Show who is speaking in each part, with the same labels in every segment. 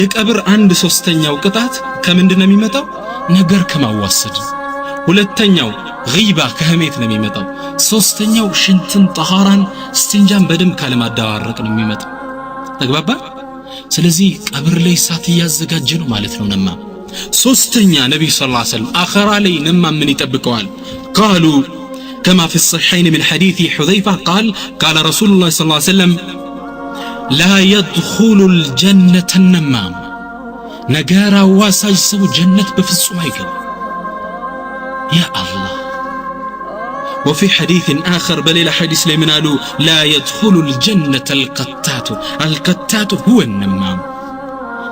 Speaker 1: የቀብር አንድ ሶስተኛው ቅጣት ከምንድነው የሚመጣው? ነገር ከማዋሰድ። ሁለተኛው ጊባ ከህሜት ነው የሚመጣው። ሶስተኛው ሽንትን ጠሃራን ስቲንጃን በደም ካለማዳዋረቅ ነው የሚመጣው። ተግባባ? ስለዚህ ቀብር ላይ እሳት እያዘጋጀ ነው ማለት ነው ነማ። ሶስተኛ ነብዩ ሰለላሁ ዐለይሂ ወሰለም አኺራ ላይ ነማ ምን ይጠብቀዋል? ቃሉ كما في الصحيحين من حديث حذيفة قال رسول الله صلى الله عليه وسلم لا يدخل الجنة النمام نجارا واساج سو جنة بفصوم አይገባ يا الله. وفي حديث آخر بل حديث لمن قالوا لا يدخل الجنة القتات هو النمام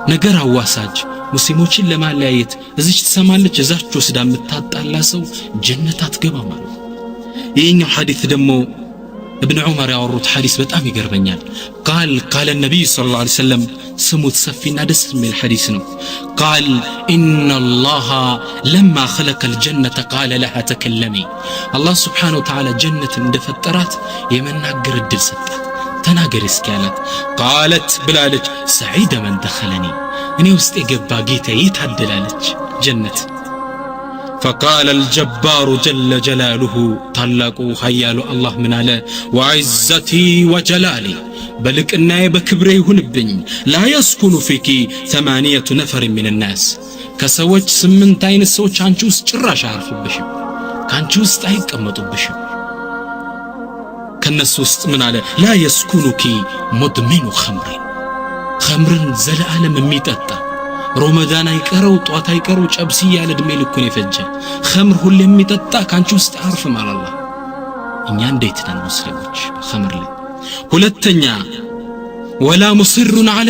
Speaker 1: نجارا واساج ሙስሊሞችን ለማለያየት እዚች ተሰማለች እዛች ወስዳ የምታጣላ ሰው ጀነት አትገባም ማለት። ይሄኛው ሐዲስ ደግሞ ابن عمر ያወሩት ሐዲስ በጣም ይገርመኛል። قال النبي صلى الله عليه وسلم ስሙት ሰፊና ደስ የሚል ሐዲስ ነው። قال ان الله لما خلق الجنة قال لها تكلمي الله سبحانه وتعالى ጀነት እንደፈጠራት የመናገር እድል ሰጣት። ተናገር እስኪ አላት። قالت ብላለች سعيد من دخلني እኔ ውስጥ የገባ ጌታ ይታደላለች ጀነት። فقال الجبار جل جلاله ታላቁ ኃያሉ አላህ ምን አለ? وعزتي وجلالي በልቅናዬ በክብሬ ይሁንብኝ لا يسكن فيك 8 نفر من الناس ከሰዎች 8 አይነት ሰዎች አንቺ ውስጥ ጭራሽ አያርፉብሽም፣ ካንቺ ውስጥ አይቀመጡብሽም። ከነሱ ውስጥ ምን አለ? لا يسكنك مدمن خمر خمرን ዘለዓለም የሚጠጣ ሮመዳን አይቀረው ጧት አይቀረው ጨብሲ ያለ እድሜ ልኩን የፈጀ ኸምር ሁሉ የሚጠጣ ካንቺ ውስጥ አያርፍም አላህ። እኛ እንዴት ነን ሙስሊሞች ኸምር ላይ? ሁለተኛ ወላ ሙስሩን አለ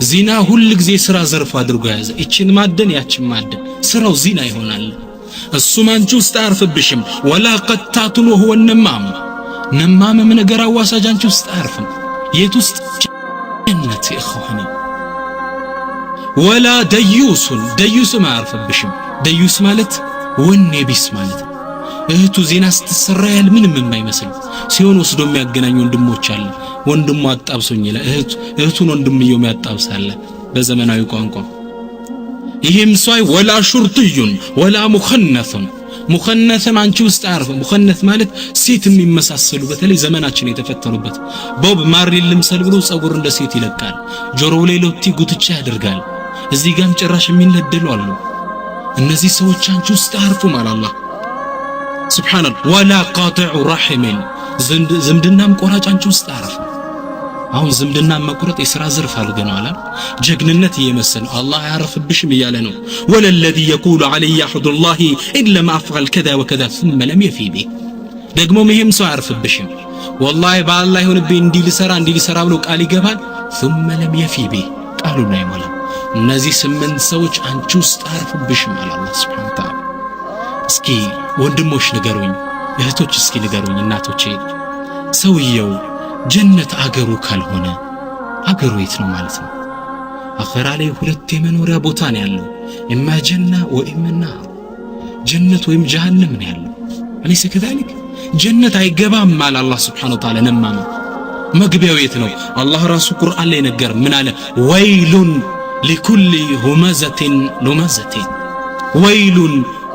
Speaker 1: ዚና ሁሉ ጊዜ ስራ ዘርፍ አድርጎ ያዘ። እቺን ማደን ያችን ማደን ስራው ዚና ይሆናል። እሱም አንቺ ውስጥ አያርፍብሽም። ወላ ቀታቱን ወሆ ነማም ነገር አዋሳጅ አንቺ ውስጥ አያርፍም። የት ውስጥ? ጀነት ኢኽዋኒ። ወላ ደዩስ ማያርፍብሽም። ደዩስ ማለት ወኔ ቢስ ማለት ነው። እህቱ ዜና ስትሰራ ያል ምንም የማይመስል ሲሆን ወስዶ የሚያገናኝ ወንድሞች አለ። ወንድሙ አጣብሶኝ ይላል እህቱን ወንድምየው የሚያጣብሳለ በዘመናዊ ቋንቋ። ይሄም ሳይ ወላ ሹርጥዩን ወላ ሙኸነثም አንቺ ውስጥ አያርፍም። ሙኸነث ማለት ሴት የሚመሳሰሉ በተለይ ዘመናችን የተፈተኑበት ቦብ ማርሊን ልምሰል ብሎ ጸጉር እንደ ሴት ይለቃል፣ ጆሮው ላይ ሎቲ ጉትቻ ያደርጋል፣ እዚህ ጋም ጭራሽ የሚነደሉ አሉ። እነዚህ ሰዎች አንቺ ውስጥ አያርፉም አላህ ሱብሃንአላህ። ወላ ቃጢዑ ረሂምን ዝምድናም ቆራጭ አንቺ ውስጥ አያርፍም። አሁን ዝምድና መቁረጥ የሥራ ዘርፍ አልገናል ጀግንነት እየመሰለ አላህ ያረፍብሽም እያለ ነው። ወለለዚ يقول علي حد الله الا ما افعل كذا وكذا ثم لم يفي به ደግሞ ይሄም ሰው ያርፍብሽም والله በአላህ ይሁንብኝ እንዲህ ሊሰራ ብሎ ቃል ይገባል። ثم لم يفي به ቃሉን አይሞላም። እነዚህ 8 ሰዎች አንቺ ውስጥ ያርፍብሽም አለ አላህ Subhanahu Wa Ta'ala። እስኪ ወንድሞች ንገሩኝ፣ እህቶች እስኪ ንገሩኝ፣ እናቶቼ ሰውየው ጀነት አገሩ ካልሆነ አገሩ የት ነው ማለት ነው? አኺራ ላይ ሁለት የመኖሪያ ቦታ ነው ያለው። ኢማ ጀና ወኢማ ናር፣ ጀነት ወይም ጀሃነም ነው ያለው። አለይሰ ከዛሊክ ጀነት አይገባም ማለት አላህ Subhanahu Wa Ta'ala ነማማ መግቢያው የት ነው? አላህ ራሱ ቁርአን ላይ ነገር ምን አለ? ወይሉን لكل همزة لمزة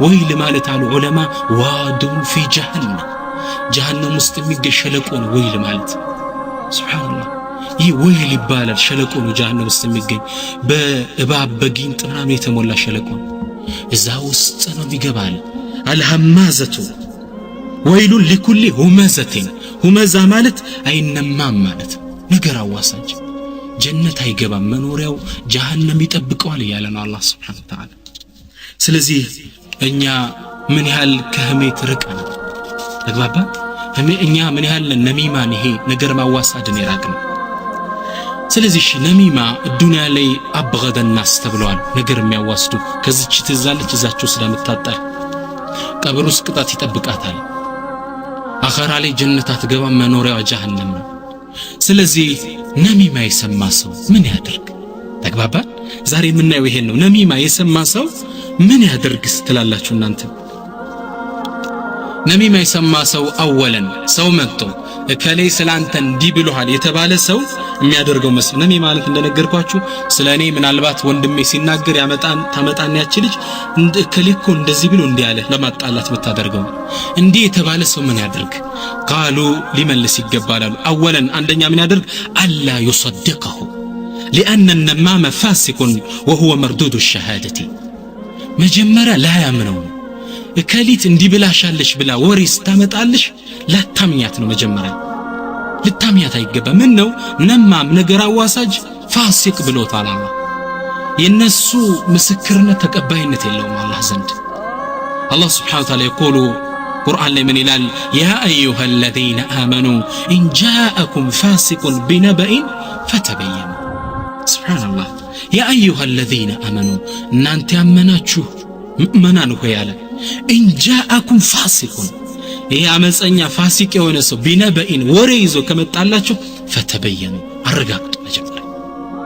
Speaker 1: ወይል ማለት አሉ ዑለማ ዋዱን ፊ ጀሃነም ውስጥ የሚገኝ ሸለቆ ነው ወይል ማለት። ሱብሃንአላህ ይህ ወይል ይባላል። ሸለቆ ነው ጀሃነም ውስጥ የሚገኝ በእባብ በጊንጥ ምናምን የተሞላ ሸለቆ እዛ ውስጥ ነው ይገባል። አልሐማዘቱ ወይሉን لكل همزة ሁመዛ ማለት አይነማም ማለት ነገር አዋሳጅ ጀነት አይገባም መኖሪያው ጀሃነም ይጠብቀዋል ያለ ነው አላህ Subhanahu Wa Ta'ala። ስለዚህ እኛ ምን ያህል ከህሜት ርቀን ተግባባ እኛ ምን ያህል ነሚማን ይሄ ነገር ማዋሳድን ይራቅን። ስለዚህ ነሚማ ዱንያ ላይ አብገደ الناس ተብለዋል። ነገር የሚያዋስዱ ከዚች ትዛለች እዛቸው ስለምታጣል ቀብር ውስጥ ቅጣት ይጠብቃታል። አኺራ ላይ ጀነት አትገባም መኖሪያው ጀሃነም ነው። ስለዚህ ነሚማ የሰማ ሰው ምን ያድርግ? ተግባባ ዛሬ የምናየው ይሄን ነው። ነሚማ የሰማ ሰው ምን ያደርግስ ትላላችሁ እናንተ? ነሚማ የሰማ ሰው አወለን ሰው መጥቶ እከሌ ስላንተ እንዲህ ብሎሃል የተባለ ሰው የሚያደርገው መስል ነሚ ማለት እንደነገርኳችሁ ስለኔ ምናልባት ወንድሜ ሲናገር ታመጣና ያቺ ልጅ እከሌ እኮ እንደዚህ ብሎ እንዲህ አለ ለማጣላት ብታደርገው እንዲህ የተባለ ሰው ምን ያደርግ ቃሉ ሊመልስ ይገባላሉ አወለን አንደኛ ምን ያደርግ አላ ይصدقه لأن النمام فاسق وهو مردود الشهادة መጀመሪያ ላያምነው እከሊት እንዲህ ብላሻለሽ ብላ ወሬስ ታመጣልሽ ላታምኛት ነው መጀመሪያ ልታምኛት አይገባ ምን ነው ነማም ነገር አዋሳጅ ፋሲቅ ብሎታል አላህ የነሱ ምስክርነት ተቀባይነት የለውም አላህ ዘንድ አላህ Subhanahu Wa Ta'ala يقول ቁርአን ላይ ምን ይላል ያ አዩሃ الذين آمنوا إن جاءكم فاسق بنبأ فتبينوا ሱብሃንአላህ ያ አዩሃ الذين آمنوا እናንተ ያመናችሁ ምእመናን ሆይ አለ إن جاءكم فاسق ይሄ አመፀኛ ፋሲቅ የሆነ ሰው ቢነበኢን ወሬ ይዞ ከመጣላችሁ ፈተበየኑ አረጋግጡ መጀመሪያ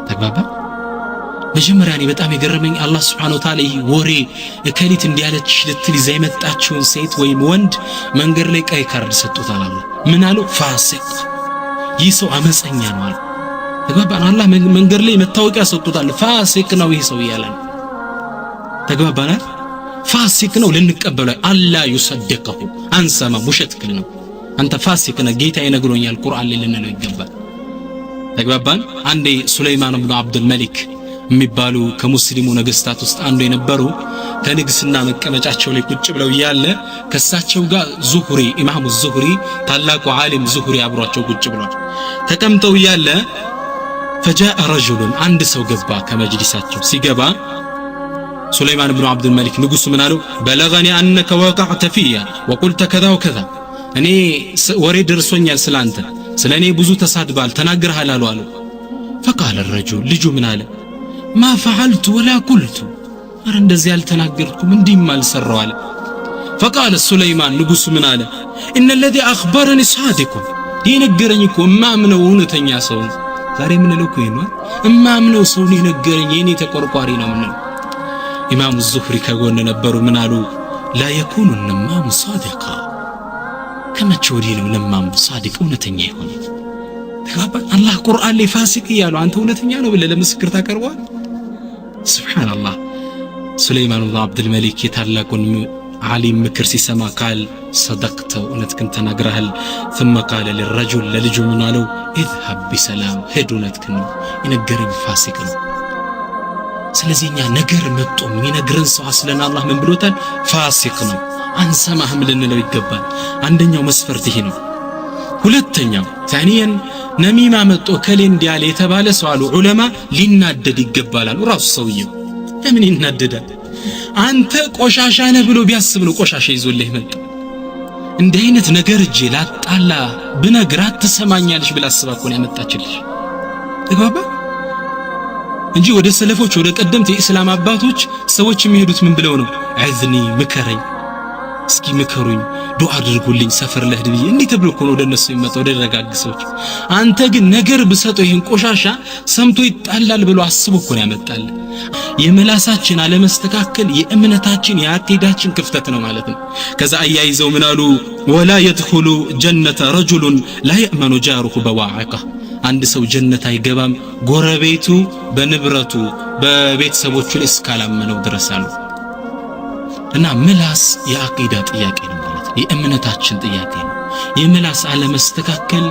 Speaker 1: ተግባባ መጀመሪያ እኔ በጣም የገረመኝ አላህ Subhanahu Wa Ta'ala ይሄ ወሬ እከሊት እንዲያለች ልትል ይዛ የመጣችውን ሴት ወይም ወንድ መንገድ ላይ ቀይ ካርድ ሰጥቶታል አለ ምን አለው ፋሲቅ ይህ ሰው አመፀኛ ነው አለ ተግባባን አላህ መንገድ ላይ መታወቂያ ሰጥቶታል ፋሲቅ ነው ይህ ሰው ይያላል ተግባባና ፋሲቅ ነው ልንቀበለው አላ ይصدقه አንሰማ ውሸት ክል ነው አንተ ፋሲቅ ነህ ጌታ ይነግሮኛል ቁርአን ላይ ልንለው ይገባል ተግባባን አንዴ ሱለይማን ኢብኑ አብዱል መሊክ የሚባሉ ከሙስሊሙ ነገስታት ውስጥ አንዱ የነበሩ ከንግስና መቀመጫቸው ላይ ቁጭ ብለው ያለ ከሳቸው ጋር ዙሁሪ ኢማሙ ዙሁሪ ታላቁ ዓሊም ዙሁሪ አብሯቸው ቁጭ ብሏል ተቀምጠው ያለ فجاء رجل عند ሰው ገባ ከመጅሊሳቸው ሲገባ ሱለይማን ኢብኑ አብዱል መሊክ ንጉስ ምን አለው بلغني انك وقعت فيا وقلت كذا وكذا እኔ ወሬ ደርሶኛል ስላንተ ስለኔ ብዙ ተሳድባል ተናግረሃል አሉ فقال الرجل ልጁ ምን አለ ما فعلت ولا قلت አረ እንደዚህ አልተናገርኩም እንዲም አልሰራው አለ فقال سليمان ንጉስ ምን አለ ان الذي اخبرني صادق ይነገረኝ እኮ ማምነው እውነተኛ ሰው ዛሬ ምን ነው ነው እማምነው ሰው ይነገረኝ የኔ ተቆርቋሪ ነው ምን ኢማሙ ዙህሪ ከጎን ነበሩ ምን አሉ لا يكون النمام صادقا ከመቼ ወዲህ ነው ነማም صادق እውነተኛ ይሆን ተጋባ አላህ ቁርአን ላይ ፋሲቅ ይያሉ አንተ እውነተኛ ነው ብለህ ለምስክር ታቀርበዋል ሱብሃንአላህ ሱለይማን ኢብኑ አብዱል መሊክ የታላቁን ዓሊም ምክር ሲሰማ ቃል صدقت እውነትህን ተናግረሃል ثم قال للرجل ለልጁ ምን አለው اذهب بسلام ሄድ እውነትህን ይነገረኝ ፋሲቅ ነው ስለዚህኛ ነገር መጥቶ የሚነግረን ሰው አስለና አላህ ምን ብሎታል ፋሲቅ ነው አንሰማህም ልንለው ይገባል አንደኛው መስፈርት ይሄ ነው ሁለተኛው ታኒያን ነሚማ መጥቶ ከሌ እንዲያለ የተባለ ሰው አሉ ዑለማ ሊናደድ ይገባላል ራሱ ሰውየው ለምን ይናደዳል አንተ ቆሻሻ ነህ ብሎ ቢያስብ ነው ቆሻሻ ይዞልህ መጣ እንደ አይነት ነገር እጄ ላጣላ ብነግራት ትሰማኛለሽ ብላ አስባ እኮ ነው ያመጣችልሽ ተግባባ እንጂ ወደ ሰለፎች ወደ ቀደምት የእስላም አባቶች ሰዎች የሚሄዱት ምን ብለው ነው አዝኒ ምከረኝ እስኪ ምከሩኝ ዱዓ አድርጉልኝ ሰፈር ለህድ ብዬ እንዴ ተብሎ እኮ ነው ወደነሱ የሚመጣው ደረጋግሶች አንተ ግን ነገር ብሰጠው ይሄን ቆሻሻ ሰምቶ ይጣላል ብሎ አስቦ እኮ ነው ያመጣል የመላሳችን አለመስተካከል የእምነታችን የአቂዳችን ክፍተት ነው ማለት ነው ከዛ አያይዘው ምን አሉ ወላ يدخل جنة رجل لا يأمن جاره بواعقه አንድ ሰው ጀነት አይገባም ጎረቤቱ በንብረቱ በቤተሰቦቹ ላይ እስካላመነው ድረስ አሉ እና ምላስ የአቂዳ ጥያቄ ነው ማለት ነው የእምነታችን ጥያቄ ነው የምላስ አለመስተካከል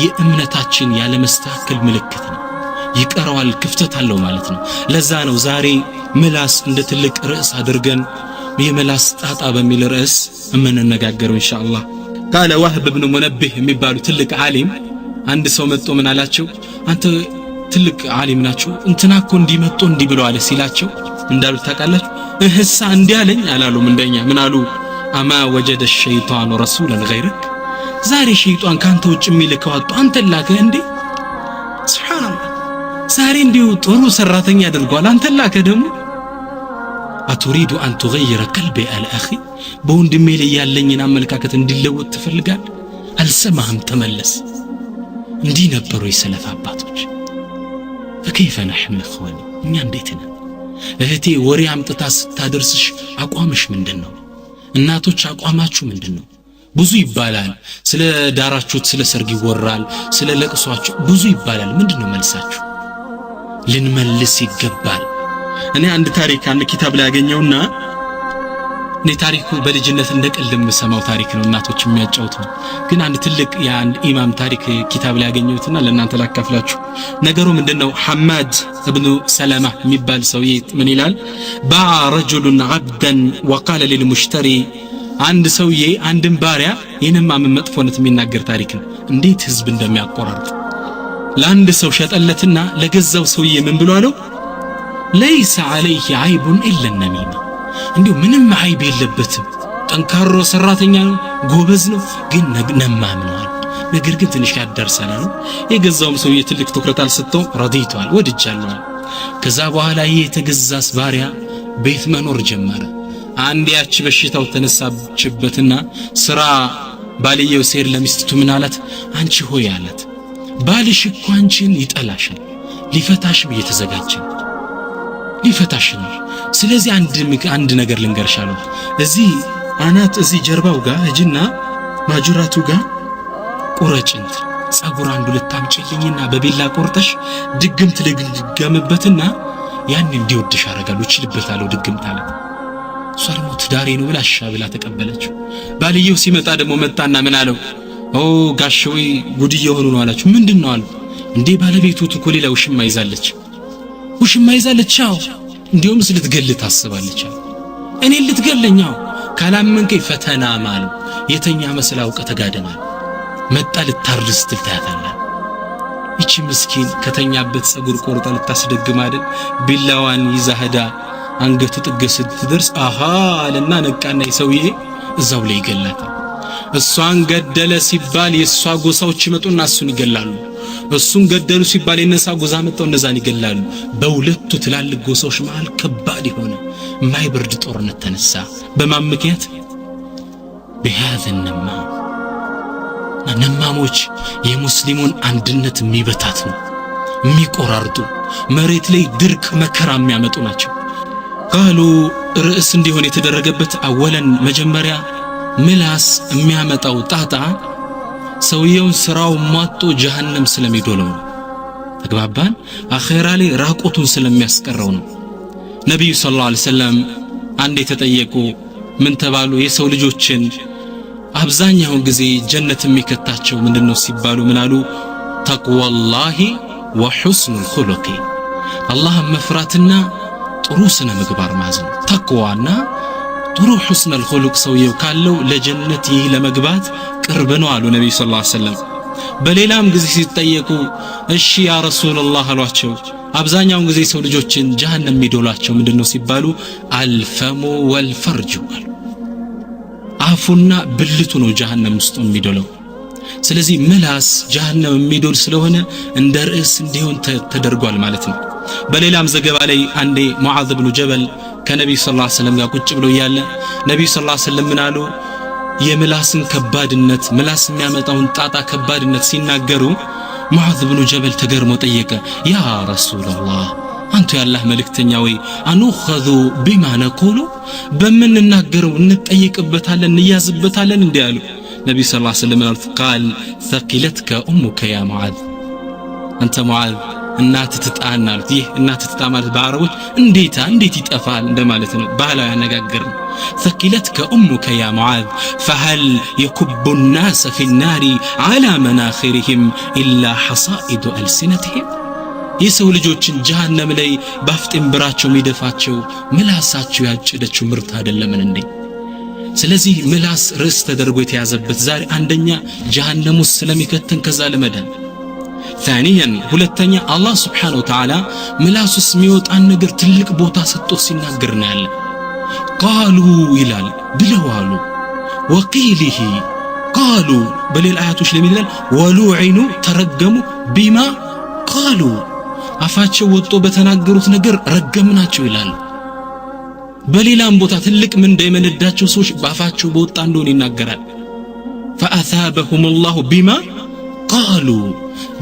Speaker 1: የእምነታችን ያለመስተካከል ምልክት ነው ይቀራዋል ክፍተት አለው ማለት ነው ለዛ ነው ዛሬ ምላስ እንደ ትልቅ ርዕስ አድርገን የምላስ ጣጣ በሚል ርዕስ እንነጋገረው ኢንሻአላህ قال وهب بن منبه የሚባሉ ትልቅ ዓሊም አንድ ሰው መጥቶ ምን አላቸው አንተ ትልቅ ዓሊም ናችሁ እንትናኮ እንዲመጣ እንዲ ብለው አለ ሲላቸው እንዳሉት ታውቃላችሁ እህሳ እንዲያለኝ አላሉም እንደኛ ምን አሉ አማ ወጀደ الشيطان رسولا غيرك ዛሬ ሸይጣን ካንተ ውጭ የሚልከው አጡ አንተ ላከ እንዴ ሱብሃንአላህ ዛሬ እንዲው ጥሩ ሰራተኛ አድርጓል አንተ ላከ ደግሞ አትሪዱ አን تغير قلبي على اخي በወንድሜ ላይ ያለኝን አመለካከት እንዲለወጥ ትፈልጋል አልሰማህም ተመለስ እንዲህ ነበሩ የሰለፍ አባቶች فكيف نحن اخواني እኛ እንዴት ነን እህቴ ወሬ አምጥታ ስታደርስሽ አቋምሽ ምንድነው እናቶች አቋማችሁ ምንድነው ብዙ ይባላል። ስለ ዳራችሁት ስለ ሰርግ ይወራል፣ ስለ ለቅሷችሁ ብዙ ይባላል። ምንድነው መልሳችሁ? ልንመልስ ይገባል። እኔ አንድ ታሪክ አንድ ኪታብ ላይ ያገኘውና እኔ ታሪኩ በልጅነት እንደቀልም ሰማው ታሪክ ነው፣ እናቶች የሚያጫውቱ። ግን አንድ ትልቅ የአንድ ኢማም ታሪክ ኪታብ ላይ ያገኘሁትና ለእናንተ ላካፍላችሁ። ነገሩ ምንድነው? ሐማድ ኢብኑ ሰለማ የሚባል ሰውዬ ምን ይላል? ባዓ ረጁሉን ዐብደን ወቃለ ሊልሙሽተሪ፣ አንድ ሰውዬ አንድን ባሪያ ይህንማ ምን መጥፎነት የሚናገር ታሪክ ነው፣ እንዴት ህዝብ እንደሚያቆራርጥ። ለአንድ ሰው ሸጠለትና ለገዛው ሰውዬ ምን ብሎ አለው? ለይሰ ዐለይሂ ዐይቡን ኢላ ነሚማ፣ እንዲሁ ምንም ዐይብ የለበትም፣ ጠንካራ ሰራተኛ ነው፣ ጎበዝ ነው፣ ግን ነማም ነው። ነገር ግን ትንሽ ያዳርሰናል። የገዛውም ሰውዬ ትልቅ ትኩረት አልሰጠው፣ ረዲቷል፣ ወድጃለሁ። ከዛ በኋላ ይሄ የተገዛስ ባሪያ ቤት መኖር ጀመረ። አንድ ያቺ በሽታው ተነሳችበትና ስራ ባልየው ሴር ለሚስቱ ምን አላት? አንቺ ሆይ አላት፣ ባልሽ እኮ አንቺን ይጠላሻል፣ ሊፈታሽም እየተዘጋጀ ሊፈታሽ ነው። ስለዚህ አንድ ነገር ልንገርሻለሁ፣ እዚህ አናት እዚህ ጀርባው ጋር እጅና ማጅራቱ ጋር ቁረጭንት ጸጉር አንዱ ልታምጪልኝና በቢላ ቆርጠሽ ድግምት ልገምበትና ያን እንዲወድሽ አረጋለሁ፣ እችልበታለሁ ድግምት አለ። እሷ ደግሞ ትዳሬ ነው ብላ እሺ ብላ ተቀበለችው። ባልየው ሲመጣ ደግሞ መጣና ምን አለው? ኦ ጋሽ ወይ ጉድ እየሆኑ ነው አላችሁ። ምንድነው አሉ። እንዴ ባለቤቱ እኮ ሌላ ውሽማ ይዛለች። ውሽማ ይዛለች? አዎ። እንዲሁም ልትገል ታስባለች። እኔ ልትገለኛው? ካላመንከኝ ፈተና ማሉ የተኛ መስላ አውቀ ተጋደማል። መጣ ልታርስ ትልታታለ። እቺ ምስኪን ከተኛበት ጸጉር ቆርጣ ልታስደግም አይደል ቢላዋን ይዛ ሄዳ አንገቱ ጥግ ስትደርስ አሃ አለና ነቃና ይሰውዬ እዛው ላይ ይገላታል። እሷን ገደለ ሲባል የሷ ጎሳዎች ይመጡና እሱን ይገላሉ። እሱን ገደሉ ሲባል የነሳ ጎዛ መጣው እነዛን ይገላሉ። በሁለቱ ትላልቅ ጎሳዎች መሃል ከባድ የሆነ ማይበርድ ጦርነት ተነሳ። በማን ምክንያት? بهذا النمام። ነማሞች የሙስሊሙን አንድነት የሚበታቱ የሚቆራርጡ መሬት ላይ ድርቅ መከራ የሚያመጡ ናቸው። ቃሉ ርዕስ እንዲሆን የተደረገበት አወለን መጀመሪያ ምላስ የሚያመጣው ጣጣ ሰውየውን ስራው ማጥቶ ጀሃነም ስለሚዶለው ነው። ተግባባን? አኺራ ላይ ራቆቱን ስለሚያስቀረው ነው። ነብዩ ሰለላሁ ዐለይሂ ወሰለም አንድ የተጠየቁ ምን ተባሉ? የሰው ልጆችን አብዛኛውን ጊዜ ጀነት የሚከታቸው ምንድነው ሲባሉ ምን አሉ? ተቅዋላሂ ወሑስኑል ኹሉቂ፣ አላህን መፍራትና ጥሩ ስነ ምግባር ማዝን። ተቅዋና ጥሩ ሑስኑል ኹሉቅ ሰውየው ካለው ለጀነት ይህ ለመግባት ቅርብ ነው አሉ ነብዩ ሰለላሁ ዐለይሂ ወሰለም። በሌላም ጊዜ ሲጠየቁ እሺ ያ ረሱላህ አሏቸው፣ አብዛኛውን ጊዜ ሰው ልጆችን ጀሃነም የሚዶላቸው ምንድነው ሲባሉ አልፈሙ ወልፈርጁ፣ አፉና ብልቱ ነው ጀሃነም ውስጥ የሚዶለው። ስለዚህ ምላስ ጀሃነም የሚዶል ስለሆነ እንደ ርዕስ እንዲሆን ተደርጓል ማለት ነው። በሌላም ዘገባ ላይ አንዴ ሙዓዝ ብኑ ጀበል ከነብዩ ሰለላሁ ዐለይሂ ወሰለም ጋር ቁጭ ብሎ ያለ ነብዩ ሰለላሁ ዐለይሂ ወሰለም ምን አሉ? የምላስን ከባድነት ምላስ የሚያመጣውን ጣጣ ከባድነት ሲናገሩ ሙዓዝ ብኑ ጀበል ተገርሞ ጠየቀ፣ ያ ረሱላህ አንተ ያላህ መልእክተኛ ወይ አንኹዙ ቢማ ነቁሉ፣ በመንናገረው እንጠየቅበታለን እንያዝበታለን እንዴ አሉ። ነብዩ ሰለላሁ ዐለይሂ ወሰለም ቃል ተቂለትከ ኡሙከ ያ ሙዓዝ፣ አንተ ሙዓዝ እናት ትጣና አሉት። ይህ እናት ትጣ ማለት በአረቦች እንዴት ይጠፋል እንደማለት ነው፣ ባህላዊ አነጋገር ነው። ተቂለትከ ኡሙከ ያ ሙዓዝ فهل يكب الناس في النار على مناخرهم إلا حصائد ألسنتهم، የሰው ልጆችን ጀሃነም ላይ ባፍጤም ብራቸው የሚደፋቸው ምላሳቸው ያጨደችው ምርት አይደለምን እንዴ? ስለዚህ ምላስ ርዕስ ተደርጎ የተያዘበት ዛሬ አንደኛ ጀሃነም ውስጥ ስለሚከተን ከዛ ለመዳን፣ ثانيا ሁለተኛ አላህ Subhanahu Wa Ta'ala ምላስ ውስጥ የሚወጣን ነገር ትልቅ ቦታ ሰጥቶ ሲናገር ነው ያለ። ቃሉ ይላል ብለዋሉ፣ ወቂሊሂ ቃሉ በሌላ አያቶች ላይ ይላል ወሉዒኑ ተረገሙ ቢማ ቃሉ፣ አፋቸው ወጥቶ በተናገሩት ነገር ረገምናቸው ይላል። በሌላም ቦታ ትልቅ ምንዳ የመነዳቸው ሰዎች በአፋቸው በወጣ እንደሆነ ይናገራል። فأثابهم الله بما قالوا፣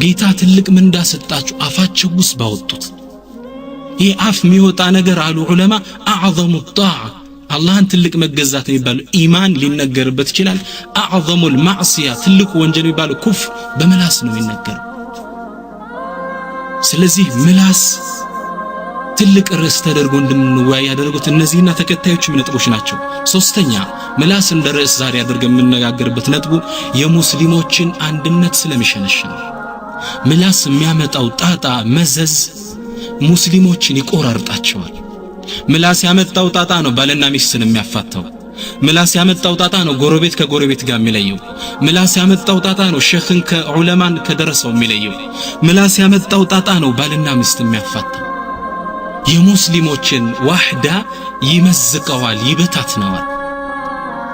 Speaker 1: ጌታ ትልቅ ምንዳ ሰጣቸው አፋቸው ውስጥ ባወጡት። ይህ አፍ የሚወጣ ነገር አሉ ዑለማ አዕዘሙ ጣዓ፣ አላህን ትልቅ መገዛት የሚባለው ኢማን ሊነገርበት ይችላል። አዕዘሙል ማዕሲያ ትልቁ ወንጀል የሚባለው ኩፍር በምላስ ነው የሚነገረው። ስለዚህ ምላስ ትልቅ ርዕስ ተደርጎ እንድንወያይ ያደረጉት እነዚህና ተከታዮች ነጥቦች ናቸው። ሶስተኛ ምላስ እንደ ርዕስ ዛሬ አድርገን የምንነጋገርበት ነጥቡ የሙስሊሞችን አንድነት ስለሚሸነሽን ነው። ምላስ የሚያመጣው ጣጣ መዘዝ ሙስሊሞችን ይቆራርጣቸዋል። ምላስ ያመጣው ጣጣ ነው ባልና ሚስትን የሚያፋታው። ምላስ ያመጣው ጣጣ ነው ጎረቤት ከጎረቤት ጋር የሚለየው። ምላስ ያመጣው ጣጣ ነው ሸኽን ከዑለማን ከደረሰው የሚለየው። ምላስ ያመጣው ጣጣ ነው ባልና ሚስት የሚያፋታው። የሙስሊሞችን ዋህዳ ይመዝቀዋል፣ ይበታትነዋል።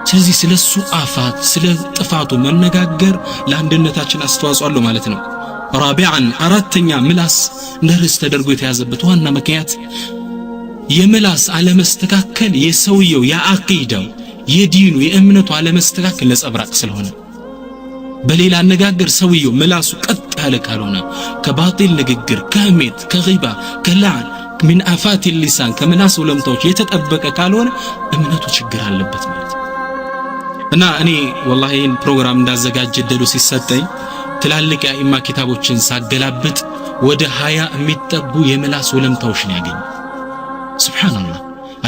Speaker 1: ስለዚህ ስለሱ አፋት ስለ ጥፋቱ መነጋገር ለአንድነታችን አስተዋጽኦ አለው ማለት ነው። ራቢዓን አራተኛ ምላስ እንደ ርዕስ ተደርጎ የተያዘበት ዋና ምክንያት የምላስ አለመስተካከል የሰውየው የአቂዳው የዲኑ የእምነቱ አለመስተካከል ነጸብራቅ ስለሆነ፣ በሌላ አነጋገር ሰውየው ምላሱ ቀጥ ያለ ካልሆነ ከባጢል ንግግር ከህሜት ከጊባ ከላዕን ምን አፋት ሊሳን ከምላስ ወለምታዎች የተጠበቀ ካልሆነ እምነቱ ችግር አለበት ማለት ነው። እና እኔ ወላሂ ይህን ፕሮግራም እንዳዘጋጅ እድሉ ሲሰጠኝ ትላልቅ የአኢማ ኪታቦችን ሳገላብጥ ወደ 20 የሚጠጉ የምላስ ወለምታዎች ነው ያገኘ። ሱብሃንአላህ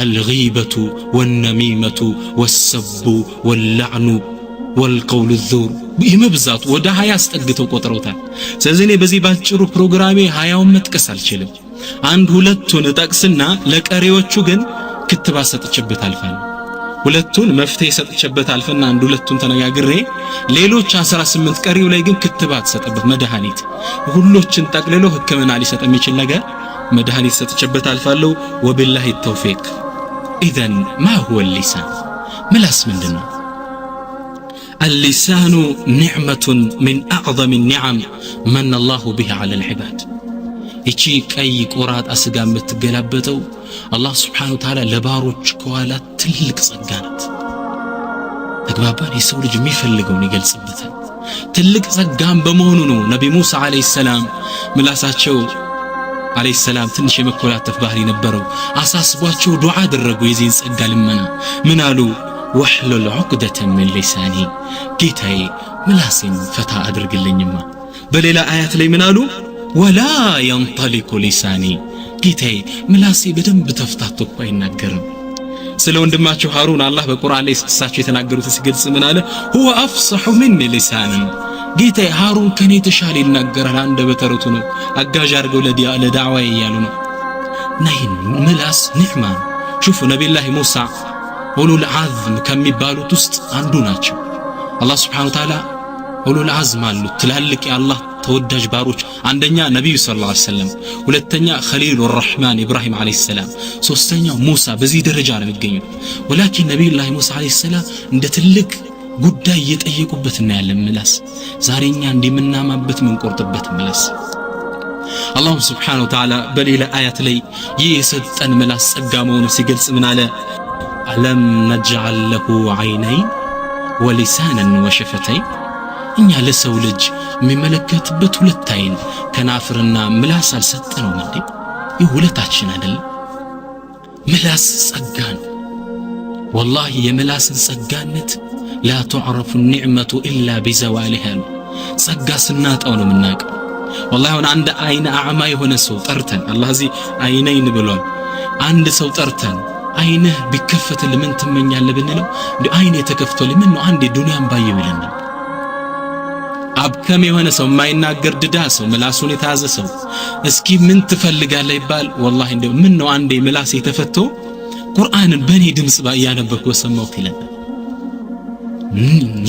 Speaker 1: አልጊበቱ ወነሚመቱ ወሰቡ ወላዕኑ ወልቀውሉ ዙር ይመብዛቱ ወደ 20 አስጠግተው ቆጥረውታል። ስለዚህ እኔ በዚህ ባጭሩ ፕሮግራሜ 20ውን መጥቀስ አልችልም። አንድ ሁለቱን ጠቅስና ለቀሪዎቹ ግን ክትባት ሰጥቼበት አልፋለሁ። ሁለቱን መፍትሄ ሰጥቼበት አልፈና አንድ ሁለቱን ተነጋግሬ ሌሎች 18 ቀሪው ላይ ግን ክትባት ሰጥበት መድኃኒት ሁሎችን ጠቅልሎ ህክምና ሊሰጥ የሚችል ነገር መድኃኒት ሰጥቼበት አልፋለሁ። ወቢላሂ ተውፊቅ። ኢዘን ማ ሁወ ሊሳን ምላስ ምንድነው? اللسان نعمة من أعظم النعم من الله بها على العباد። እቺ ቀይ ቆራጥ አስጋ የምትገላበጠው አላህ Subhanahu Wa Ta'ala ለባሮች ከዋላ ትልቅ ጸጋ ናት። ተግባባን? የሰው ልጅ የሚፈልገውን ይገልጽበታል። ትልቅ ጸጋም በመሆኑ ነው ነብይ ሙሳ አለይሂ ሰላም ምላሳቸው አለይሂ ሰላም ትንሽ የመኮላተፍ ባህሪ ነበረው። አሳስቧቸው ዱዓ አደረጉ የዚህን ጸጋ ልመና። ምን አሉ? ወህሉል ዑቅደተን ሚን ሊሳኒ፣ ጌታዬ ምላሴን ፈታ አድርግልኝማ። በሌላ አያት ላይ ምን አሉ? ወላ ينطلق ሊሳኒ፣ ጌታዬ ምላሴ በደንብ ተፍታቶ እኮ አይናገርም። ስለ ወንድማቸው ሃሩን አላህ በቁርአን ላይ እሳቸው የተናገሩት ሲገልጽ ምን አለ? هو افصح مني لسانا፣ ጌታዬ ሃሩን ከኔ ተሻለ ይናገራል፣ አንደበተ ርቱዕ ነው፣ አጋዥ አድርገው ለዳዕዋ እያሉ ነው። ነይን ምላስ ኒዕማ። ሹፉ ነብዩላህ ሙሳ ኡሉል ዐዝም ከሚባሉት ውስጥ አንዱ ናቸው። አላህ Subhanahu Wa Ta'ala ኡሉል ዐዝም አሉት ትላልቅ የአላህ ተወዳጅ ባሮች። አንደኛ ነብዩ ሰለላሁ ዐለይሂ ወሰለም፣ ሁለተኛ ኸሊሉ ረህማን ኢብራሂም ዐለይሂ ሰላም፣ ሶስተኛው ሙሳ። በዚህ ደረጃ ነው የሚገኙት። ወላኪን ነብዩላህ ሙሳ ዐለይሂ ሰላም እንደ ትልቅ ጉዳይ እየጠየቁበት እናያለን ምላስ። ዛሬኛ እንደምናማበት ምንቆርጥበት ምላስ። አላህ Subhanahu Wa Ta'ala በሌላ አያት ላይ ይህ የሰጠን ምላስ ጸጋ መሆኑን ሲገልጽ ምን አለ? አለም ነጅዐል ለሁ ዐይነይን ወሊሳናን ወሸፈተይን፣ እኛ ለሰው ልጅ የሚመለከትበት ሁለት አይን ከናፍርና ምላስ አልሰጠነውም እንዴ? ይህ ሁለታችን አይደለም? ምላስ ጸጋን ወላሂ የምላስን ጸጋነት ላ ተዕረፉ ኒዕመቱ ኢላ ቢዘዋሊሃ፣ ጸጋ ስናጣው ነው የምናውቀው። ወላሂ አሁን አንድ አይነ አዕማ የሆነ ሰው ጠርተን አላህ እዚህ አይነይን ብሏል። አንድ ሰው ጠርተን አይንህ ቢከፈትልህ ምን ትመኛለህ ብንለው እንዴ አይኔ ተከፍቶልኝ ምን ነው አንዴ ዱንያን ባየው ይለናል። አብከም የሆነ ሰው የማይናገር ድዳ ሰው ምላሱን የተያዘ ሰው እስኪ ምን ትፈልጋለህ ይባል ወላሂ እንደው ምን ነው አንዴ ምላስ የተፈቶ ቁርአንን በኔ ድምጽ ያነበብኩ ወሰማሁት ይለናል።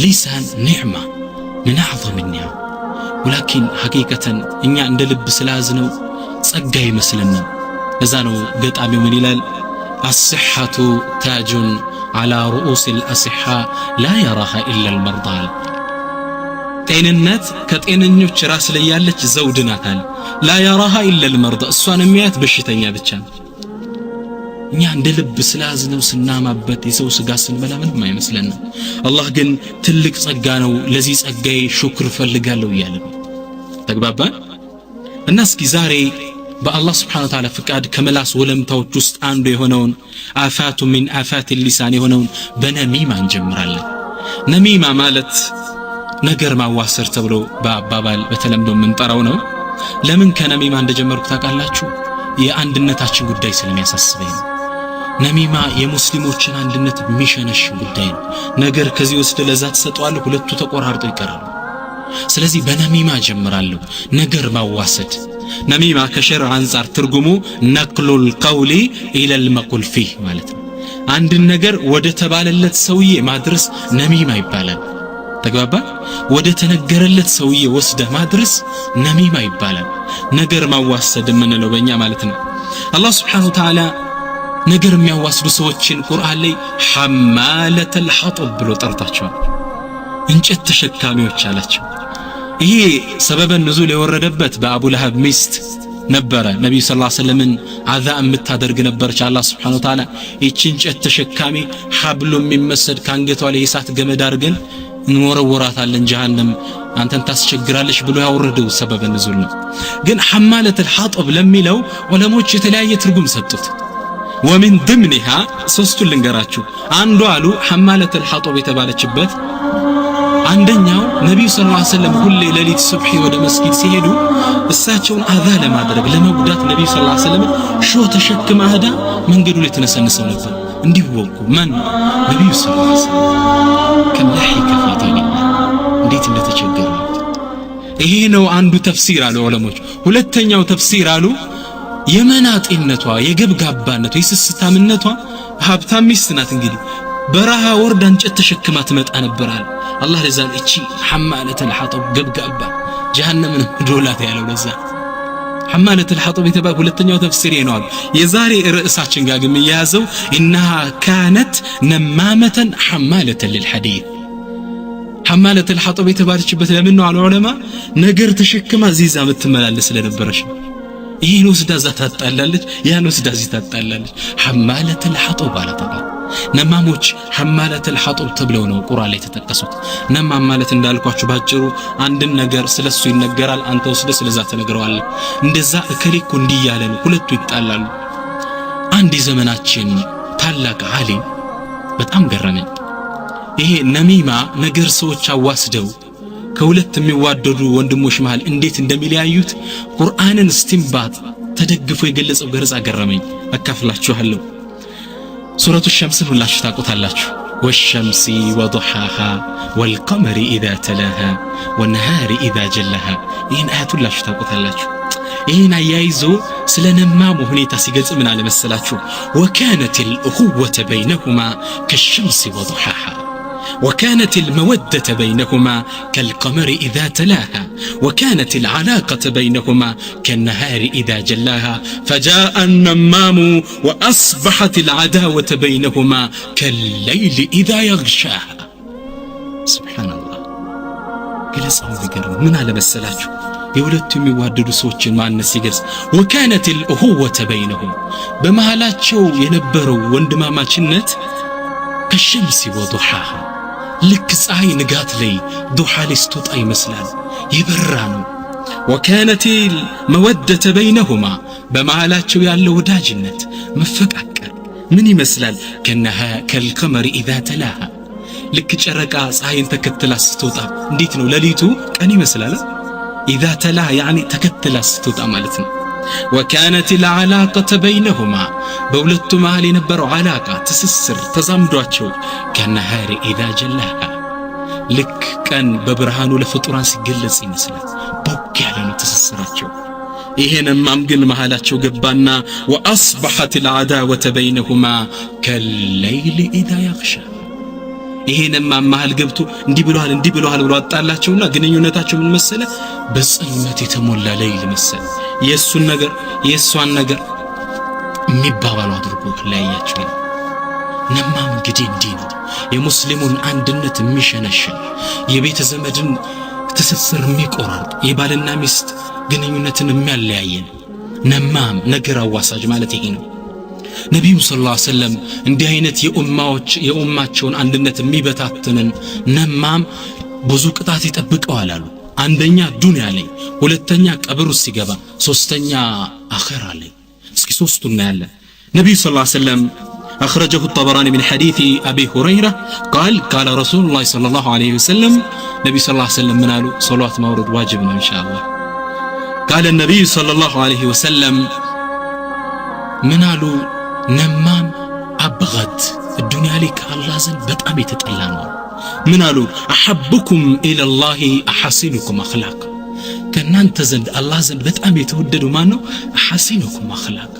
Speaker 1: ሊሳን ኒዕማ ምን አዕظም النعم። ወላኪን ሐቂቀተን እኛ እንደ ልብ ስላዝነው ጸጋ ይመስልናል። ለዛ ነው ገጣሚው ምን ይላል? الصحة تاج على رؤوس الأصحاء لا يراها إلا المرضى። ጤንነት ከጤነኞች ራስ ላይ ያለች ዘውድ ናት። لا يراها إلا المرضى፣ እሷን የሚያት በሽተኛ ብቻ ነው። እኛ እንደ ልብ ስላዝነው ስናማበት የሰው ስጋ ስንበላ ምንም አይመስለንም። አላህ ግን ትልቅ ጸጋ ነው፣ ለዚህ ጸጋዬ ሹክር ፈልጋለሁ እያለ ተግባባን። እና እስኪ ዛሬ በአላህ Subhanahu Wa Ta'ala ፍቃድ ከመላስ ወለምታዎች ውስጥ አንዱ የሆነውን አፋቱ ሚን አፋት ሊሳን የሆነውን በነሚማ እንጀምራለን። ነሚማ ማለት ነገር ማዋሰር ተብሎ በአባባል በተለምዶ የምንጠራው ነው። ለምን ከነሚማ እንደጀመርኩ ታውቃላችሁ? የአንድነታችን ጉዳይ ስለሚያሳስበኝ ነው። ነሚማ የሙስሊሞችን አንድነት የሚሸነሽ ጉዳይ ነው። ነገር ከዚህ ውስጥ ለዛ ተሰጧል፣ ሁለቱ ተቆራርጠው ይቀራሉ። ስለዚህ በነሚማ ጀምራለሁ። ነገር ማዋሰድ ነሚማ ከሸርዕ አንፃር ትርጉሙ ነቅሉል ቀውሊ ኢለል መቁል ፊህ ማለት ነው። አንድ ነገር ወደ ተባለለት ሰውዬ ማድረስ ነሚማ ይባላል። ተግባባ? ወደ ተነገረለት ሰውዬ ወስደህ ማድረስ ነሚማ ይባላል። ነገር ማዋሰድ የምንለው በእኛ ማለት ነው። አላህ Subhanahu Wa Ta'ala ነገር የሚያዋስዱ ሰዎችን ቁርአን ላይ ሐማለተል ሐጠብ ብሎ ጠርታቸዋል። እንጨት ተሸካሚዎች አላቸው። ይሄ ሰበበ ንዙል የወረደበት በአቡ ለሀብ ሚስት ነበረ። ነብዩ ሰለላሁ ዐለይሂ ወሰለም አዛ የምታደርግ ነበረች። አላህ Subhanahu Wa Ta'ala ይህችን እንጨት ተሸካሚ ሐብሉ የሚመስል ካንገቷ ላይ የእሳት ገመድ አድርገን እንወረወራታለን ጀሃነም አንተን ታስቸግራለች ብሎ ያወረደው ሰበበ ንዙል ነው። ግን ሐማለተል ሐጠብ ለሚለው ዑለሞች የተለያየ ትርጉም ሰጡት። ወሚን ضمنها ሶስቱን ልንገራችሁ። አንዱ አሉ ሐማለተል ሐጠብ የተባለችበት አንደኛው ነብዩ ሰለላሁ ዐለይሂ ወሰለም ሁሌ ሌሊት ሱብሂ ወደ መስጊድ ሲሄዱ እሳቸውን አዛ ለማድረግ ለመጉዳት ነብዩ ሰለላሁ ዐለይሂ ወሰለም ሾህ ተሸክማ ሄዳ መንገዱ ላይ ተነሰነሰው ነበር እንዲወቁ ማን ነብዩ ሰለላሁ ዐለይሂ ወሰለም ከለሂከ ፊ እንዴት እንደተቸገሩ። ይሄ ነው አንዱ ተፍሲር አሉ ዑለሞች። ሁለተኛው ተፍሲር አሉ የመናጤነቷ የገብጋባነቷ የስስታምነቷ ሀብታም ሚስት ናት። እንግዲህ በረሃ ወርዳ እንጨት ተሸክማ ትመጣ ነበራል። አላህ ለዛን እቺ ሐማለተል ሐጠብ ገብጋባ ጀሃነምን ዶላት ያለው ለዛ ሐማለተል ሐጠብ የተባለ ሁለተኛው ተፍሲር ነው። የዛሬ ርዕሳችን ጋር ግን የሚያዘው ኢንሃ ካነት ነማመተን ሐማለተን ለልሐዲት። ሐማለተል ሐጠብ የተባለችበት ለምን ነው አሉ ዑለማ? ነገር ተሸክማ ዚዛ የምትመላለስ ስለነበረች ነው። ይህን ወስዳ እዛ ታጣላለች፣ ያን ወስዳ እዚህ ታጣላለች። ሐማለተል ሐጠብ አለ ተባለ። ነማሞች ሐማለተል ሐጠብ ተብለው ነው ቁርአን ላይ ተጠቀሱት። ነማም ማለት እንዳልኳችሁ ባጭሩ አንድን ነገር ስለሱ ይነገራል፣ አንተ ወስደህ ስለዛ ተነግረዋለህ። እንደዛ እከሌኮ እንዲህ ያለ ነው፣ ሁለቱ ይጣላሉ። አንድ የዘመናችን ታላቅ ዓሊም በጣም ገረመኝ። ይሄ ነሚማ ነገር ሰዎች አዋስደው ከሁለት የሚዋደዱ ወንድሞች መሃል እንዴት እንደሚለያዩት ቁርአንን እስቲንባጥ ተደግፎ የገለጸው ገረጻ ገረመኝ። አካፍላችኋለሁ። ሱረቱ ሸምስ ሁላችሁ ታውቁታላችሁ። ወሸምሲ ወዱሃሃ ወልቀመሪ ኢዛ ተላሃ ወነሃሪ ኢዛ ጀላሃ። ይህን አያት ሁላችሁ ታውቁታላችሁ። ይህን አያይዞ ስለ ነማሙ ሁኔታ ሲገልጽ ምን አለ መሰላችሁ? ወካነቲል እኹወተ በይነሁማ ከሸምሲ ወዱሃሃ وكانت المودة بينهما كالقمر إذا تلاها وكانت العلاقة بينهما كالنهار إذا جلاها فجاء النمام وأصبحت العداوة بينهما كالليل إذا يغشاها. سبحان الله. قلت أوذكر من على مسلاته يولدت የሚዋደዱ ሰዎችን ማንነት ሲገልጽ وكانت الأخوة بينهم በመሃላቸው የነበረው ወንድማማችነት ከሸምሲ ወዱሃሃ ልክ ፀሐይ ንጋት ላይ ዱሃ ላይ ስትወጣ ይመስላል፣ የበራ ነው። وكانت المودة بينهما በመሃላቸው ያለው ወዳጅነት መፈቃቀር ምን ይመስላል? ከልቀመር إذا تلاها ልክ ጨረቃ ፀሐይን ተከትላ ስትወጣ እንዴት ነው ሌሊቱ ቀን ይመስላል። إذا تلاها يعني ተከትላ ስትወጣ ማለት ነው። وكانت العلاقة بينهما በሁለቱ መሃል የነበረው ዓላቃ ትስስር ተዛምዷቸው ከነሃሪ إذا جلاها ልክ ቀን በብርሃኑ ለፍጡራን ሲገለጽ ይመስላል። ቦግ ያለ ነው ትስስራቸው። ይሄንማም ግን መሃላቸው ገባና وأصبحت العداوة بينهما كالليل إذا يغشى። ይሄንማ መሃል ገብቶ እንዲህ ብለዋል ብሎ አጣላቸውና ግንኙነታቸው ምን መሰለ? በጽልመት የተሞላ ሌሊት መሰለ። የሱን ነገር የሷን ነገር የሚባባሉ አድርጎ ለያያቸው። ነማም እንግዲህ እንዲህ ነው የሙስሊሙን አንድነት የሚሸነሽን፣ የቤተ ዘመድን ትስስር የሚቆራርጥ፣ የባልና ሚስት ግንኙነትን የሚያለያየን ነማም ነገር አዋሳጅ ማለት ይሄ ነው። ነብዩ ሰለላሁ ዐለይሂ ወሰለም እንዲህ አይነት የኡማቸውን አንድነት የሚበታተንን ነማም ብዙ ቅጣት ይጠብቀዋል አሉ። አንደኛ ዱንያ ላይ፣ ሁለተኛ ቀብር ውስጥ ሲገባ፣ ሶስተኛ አኺራ ላይ። እስኪ ሶስቱን እናያለን። ነብዩ ሰለላሁ ዐለይሂ ወሰለም أخرجه الطبراني من حديث أبي هريرة قال رسول الله صلى الله عليه وسلم نبي صلى الله عليه وسلم منالو صلوات مورد واجبنا إن شاء الله. قال النبي صلى الله عليه وسلم منالو نمام أبغض الدنيا لك الله زن بتأمي تتألانوا منالو أحبكم إلى الله أحسنكم أخلاق كنان تزند الله زن بتأمي توددوا مانو أحسنكم أخلاق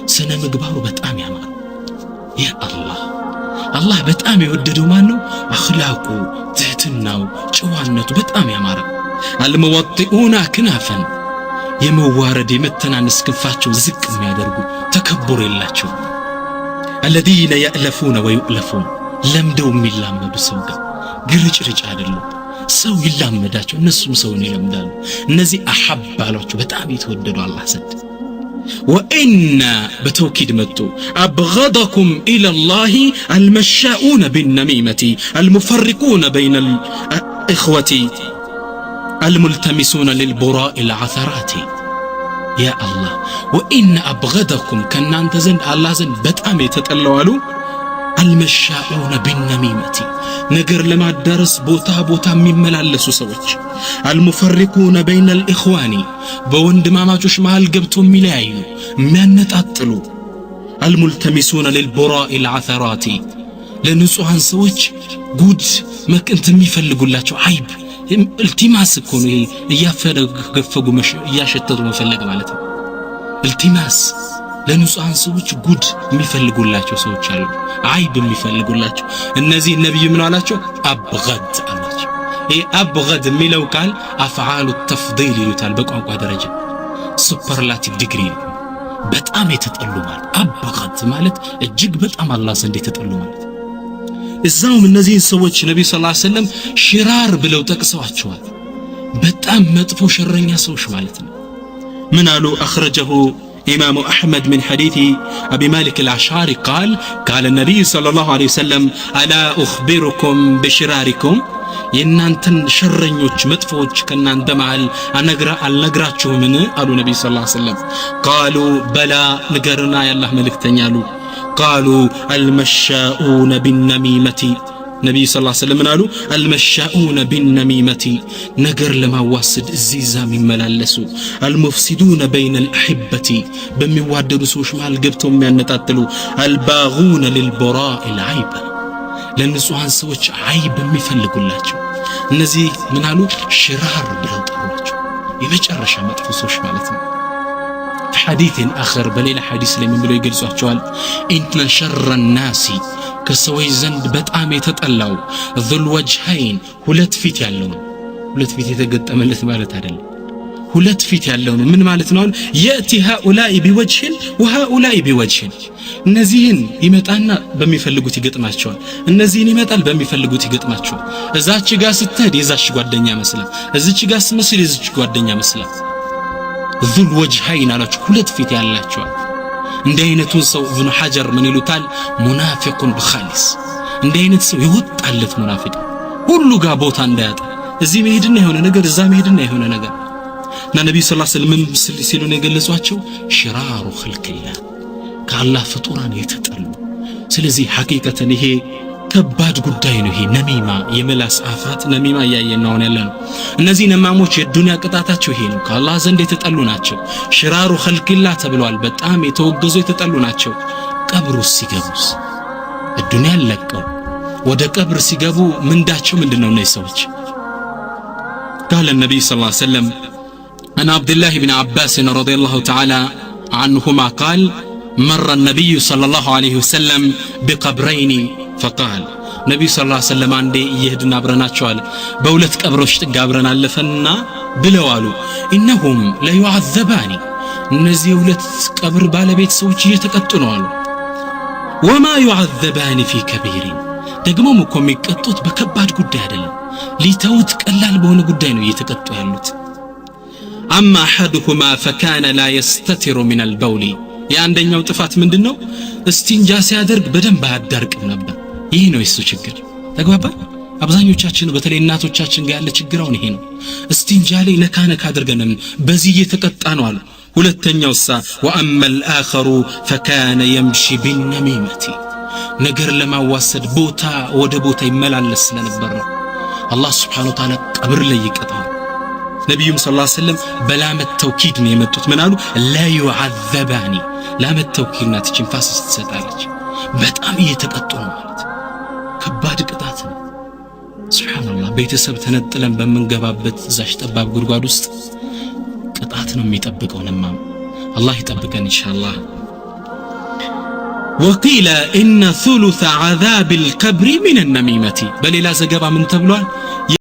Speaker 1: سنة مقبارو بتأمي أمان يا الله በጣም የወደደው ማን ነው? አኽላቁ ትህትናው ጨዋነቱ በጣም ያማረ። አልመወጢኡና ክናፈን የመዋረድ የመተናነስ ክንፋቸው ዝቅ የሚያደርጉ ተከብር የላቸው። الذين يألفون ويؤلفون ለምደው የሚላመዱ ሰው ጋር ግርጭርጭ አይደለም። ሰው ይላመዳቸው እነሱም ሰውን ይለምዳሉ። እነዚህ አሐብ አሏቸው በጣም የተወደዱ አላህ ዘንድ። وإن بتوكيد متو أبغضكم إلى الله المشاؤون بالنميمة المفرقون بين الإخوة الملتمسون للبراء العثرات. يا الله وإن أبغضكم كنان تزن الله زن بتأمي تتألوالو المشاؤون بالنميمة نجر لما درس بوتا مملالسو سوچ المفرقون بين الإخوان بوند ماماچوش مال قبتو ملايو ميانتاطلو الملتمسون للبراء العثرات لنصوحان سوچ ጉድ መቅንት የሚፈልጉላቸው አይብ التماس እኮ ነው እያፈገፈጉ እያሸተቱ መፈለግ ማለት ነው። التماس ለንጹሃን ሰዎች ጉድ የሚፈልጉላቸው ሰዎች አሉ፣ አይብ የሚፈልጉላቸው። እነዚህ ነብዩ ምን አላቸው? አብገድ አላቸው። ይሄ አብገድ የሚለው ቃል አፍዓሉ ተፍዲል ይሉታል በቋንቋ ደረጃ ሱፐርላቲቭ ዲግሪ ነው። በጣም የተጠሉ ማለት አብገድ ማለት እጅግ በጣም አላህ ዘንድ የተጠሉ ማለት። እዛውም እነዚህን ሰዎች ነብዩ ሰለላሁ ዐለይሂ ወሰለም ሽራር ብለው ጠቅሰዋቸዋል። በጣም መጥፎ ሸረኛ ሰዎች ማለት ነው። ምን አሉ? አخرجه إمام أحمد من حديث أبي مالك الأشعري قال النبي صلى الله عليه وسلم ألا أخبركم بشراركم ينانتن شرنيوش مدفوش كنان دمعال النقراتشو من قالوا النبي صلى الله عليه وسلم قالوا بلا نقرنا يا الله ملك تنيالو قالوا المشاؤون بالنميمة نبي صلى الله عليه وسلم قالوا المشاؤون بالنميمة نجر لما واسد الزيزا من ملالسو المفسدون بين الأحبة بمواددو سوش مال قبتهم من نتاتلو الباغون للبراء العيب لنسوهان سوش عيب مفلقوا اللاتشو نزي من قالوا شرار بلو طرواتشو يمجرشا مدفوسوش مالتنا حديث آخر بليل حديث لمن بلو يقلسوا أحجوال إن شر الناس كسوي زند بتأم يتطلعو ذو الوجهين ሁለት ፊት ያለው ነው። ሁለት ፊት የተገጠመለት ማለት አይደለም። ሁለት ፊት ያለው ነው ምን ማለት ነው? يأتي هؤلاء بوجه وهؤلاء بوجه እነዚህን ይመጣና በሚፈልጉት ይገጥማቸዋል፣ እነዚህን ይመጣል በሚፈልጉት ይገጥማቸዋል። እዛች ጋር ስትሄድ የዛች ጓደኛ መስላል፣ እዚች ጋር ስትመስል የዚች ጓደኛ መስላል። ذو الوجهين አላችሁ ሁለት ፊት ያላቸው። እንደ አይነቱን ሰው ኢብኑ ሐጀር ምን ይሉታል? ሙናፊቁን በኻሊስ። እንደ አይነት ሰው ይወጣለት ሙናፊቅ ሁሉ ጋር ቦታ እንዳያጣ እዚህ መሄድና የሆነ ነገር እዛ መሄድና የሆነ ነገር እና ነብዩ ሰለላሁ ዐለይሂ ወሰለም ሲሉ ነው የገለጿቸው ሽራሩ ኸልቅላህ ከአላህ ፍጡራን የተጠሉ። ስለዚህ ሐቂቀተን ይሄ ከባድ ጉዳይ ነው። ይሄ ነሚማ የመላስ አፋት ነሚማ ያየናው ያለነው እነዚህ ነማሞች የዱንያ ቅጣታቸው ይሄ ነው። ከአላህ ዘንድ የተጠሉ ናቸው። ሽራሩ ኸልቅላህ ተብሏል። በጣም የተወገዙ የተጠሉ ናቸው። ቀብሩ ሲገቡስ ዱንያ ለቀው ወደ ቀብር ሲገቡ ምንዳቸው ምንድነው? እነዚህ ሰዎች قال النبي صلى الله عليه وسلم عن عبد الله بن عباس رضي الله تعالى عنهما قال مر النبي صلى الله عليه وسلم بقبرين فقال نبي صلى الله عليه وسلم عندي يهدنا برناچوال በሁለት ቀብሮች ተጋብረን አለፈና ብለው አሉ انهم لا يعذبان እነዚህ ሁለት ቀብር ባለቤት ሰዎች እየተቀጡ ነው አሉ وما يعذبان في كبير ደግሞም እኮ የሚቀጡት በከባድ ጉዳይ አይደለም ሊተውት ቀላል በሆነ ጉዳይ ነው እየተቀጡ ያሉት اما احدهما فكان لا يستتر من البول የአንደኛው ጥፋት ምንድነው? እስቲንጃ ሲያደርግ በደንብ አያዳርቅም ነበር። ይሄ ነው እሱ ችግር። ተግባባ? አብዛኞቻችን በተለይ እናቶቻችን ጋር ያለ ችግራውን ይሄ ነው። እስቲንጃ ላይ ነካ ነካ አድርገን በዚህ እየተቀጣ ነው አሉ። ሁለተኛው ወአመል አኸሩ ፈካነ የምሺ ቢነሚመቲ ነገር ለማዋሰድ ቦታ ወደ ቦታ ይመላለስ ስለነበር ነው አላህ Subhanahu Wa Ta'ala ቀብር ላይ ይቀጣው። ነብዩም ሰለላሁ ዐለይሂ ወሰለም በላመት ተውኪድ ነው የመጡት። ምን አሉ? ላ ዩዐዘባኒ ላመት ተውኪድ ናት ፋስ ትሰጣለች። በጣም እየተቀጡ ነው ማለት ከባድ ቅጣት ነው። ሱብሃንአላህ ቤተሰብ ተነጥለን በመንገባበት ዛሽ ጠባብ ጉድጓድ ውስጥ ቅጣት ነው የሚጠብቀው። አላህ ይጠብቀን ኢንሻአላህ። وقيل إن ثلث عذاب القبر من النميمة በሌላ ዘገባ ምን ተብሏል?